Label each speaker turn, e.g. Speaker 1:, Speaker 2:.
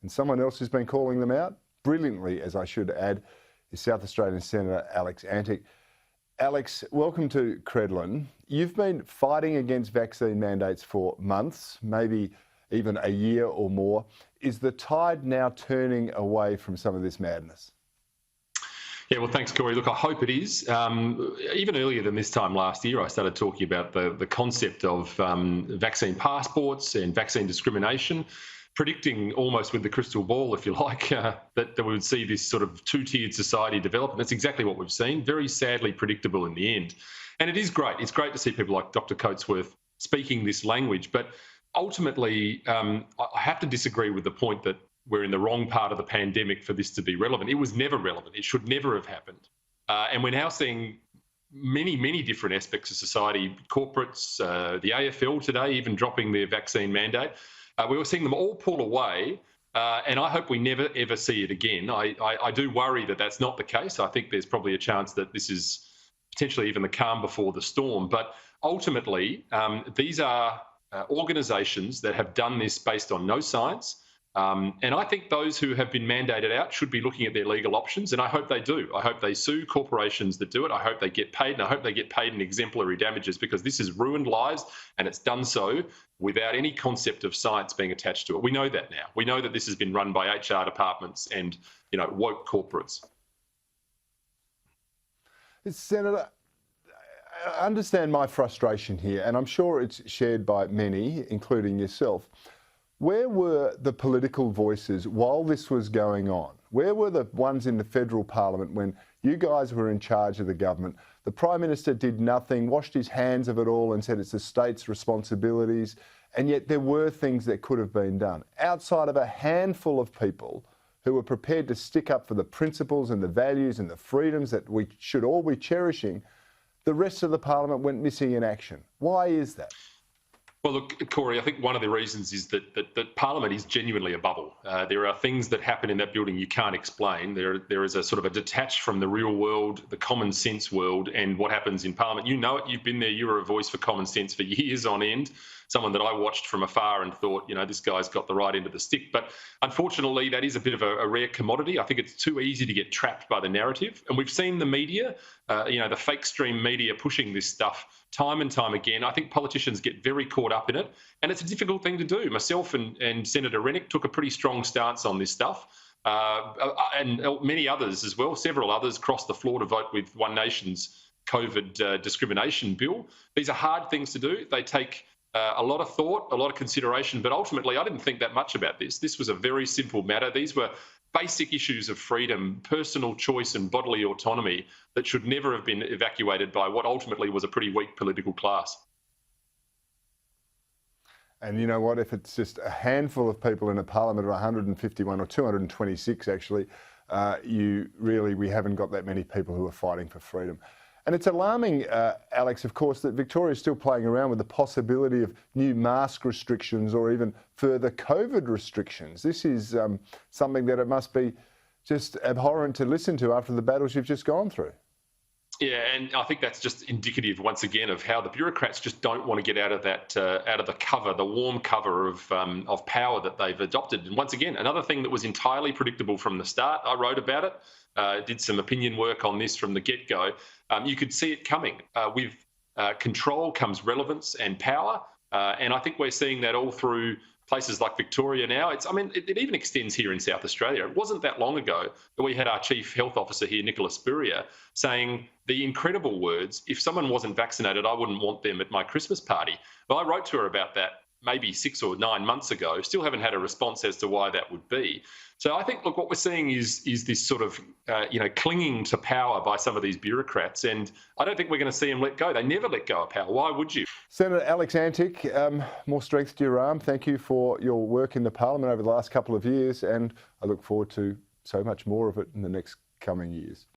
Speaker 1: And someone else who's been calling them out, brilliantly, as I should add, is South Australian Senator Alex Antic. Alex, welcome to Credlin. You've been fighting against vaccine mandates for months, maybe even a year or more. Is the tide now turning away from some of this madness?
Speaker 2: Yeah, well, thanks, Cory. Look, I hope it is. Even earlier than this time last year, I started talking about the concept of vaccine passports and vaccine discrimination, predicting almost with the crystal ball, if you like, that we would see this sort of two-tiered society develop. And that's exactly what we've seen. Very sadly predictable in the end. And it is great. It's great to see people like Dr. Coatsworth speaking this language. But ultimately, I have to disagree with the point that we're in the wrong part of the pandemic for this to be relevant. It was never relevant. It should never have happened. And we're now seeing many different aspects of society, corporates, the AFL today even dropping their vaccine mandate. We were seeing them all pull away, and I hope we never, ever see it again. I do worry that that's not the case. I think there's probably a chance that this is potentially even the calm before the storm. But ultimately, these are organisations that have done this based on no science. And I think those who have been mandated out should be looking at their legal options, and I hope they do. I hope they sue corporations that do it. I hope they get paid, and I hope they get paid in exemplary damages, because this has ruined lives, and it's done so without any concept of science being attached to it. We know that now. We know that this has been run by HR departments and, woke corporates.
Speaker 1: Senator, I understand my frustration here, and I'm sure it's shared by many, including yourself. Where were the political voices while this was going on? Where were the ones in the federal parliament when you guys were in charge of the government? The Prime Minister did nothing, washed his hands of it all and said it's the state's responsibilities, and yet there were things that could have been done. Outside of a handful of people who were prepared to stick up for the principles and the values and the freedoms that we should all be cherishing, the rest of the parliament went missing in action. Why is that?
Speaker 2: Well, look, Cory, I think one of the reasons is that Parliament is genuinely a bubble. There are things that happen in that building you can't explain. There is a sort of a detached from the real world, the common sense world, and what happens in Parliament. You know it. You've been there. You were a voice for common sense for years on end. Someone that I watched from afar and thought, this guy's got the right end of the stick. But unfortunately, that is a bit of a rare commodity. I think it's too easy to get trapped by the narrative. And we've seen the media, the fake stream media pushing this stuff time and time again. I think politicians get very caught up in it. And it's a difficult thing to do. Myself and Senator Rennick took a pretty strong stance on this stuff. And many others as well. Several others crossed the floor to vote with One Nation's COVID discrimination bill. These are hard things to do. They take a lot of thought, a lot of consideration, but ultimately I didn't think that much about this. This was a very simple matter. These were basic issues of freedom, personal choice and bodily autonomy that should never have been evacuated by what ultimately was a pretty weak political class.
Speaker 1: And you know what, if it's just a handful of people in a parliament of 151 or 226 actually, we haven't got that many people who are fighting for freedom. And it's alarming, Alex, of course, that Victoria is still playing around with the possibility of new mask restrictions or even further COVID restrictions. This is something that it must be just abhorrent to listen to after the battles you've just gone through.
Speaker 2: Yeah, and I think that's just indicative once again of how the bureaucrats just don't want to get out of that, out of the cover, the warm cover of power that they've adopted. And once again, another thing that was entirely predictable from the start. I wrote about it, did some opinion work on this from the get-go. You could see it coming. With control comes relevance and power, and I think we're seeing that all through places like Victoria now. It even extends here in South Australia. It wasn't that long ago that we had our Chief Health Officer here, Nicola Spurrier, saying the incredible words, if someone wasn't vaccinated, I wouldn't want them at my Christmas party. Well, I wrote to her about that maybe 6 or 9 months ago. Still haven't had a response as to why that would be. So I think, look, what we're seeing is this sort of, clinging to power by some of these bureaucrats, and I don't think we're going to see them let go. They never let go of power. Why would you?
Speaker 1: Senator Alex Antic, more strength to your arm. Thank you for your work in the Parliament over the last couple of years, and I look forward to so much more of it in the next coming years.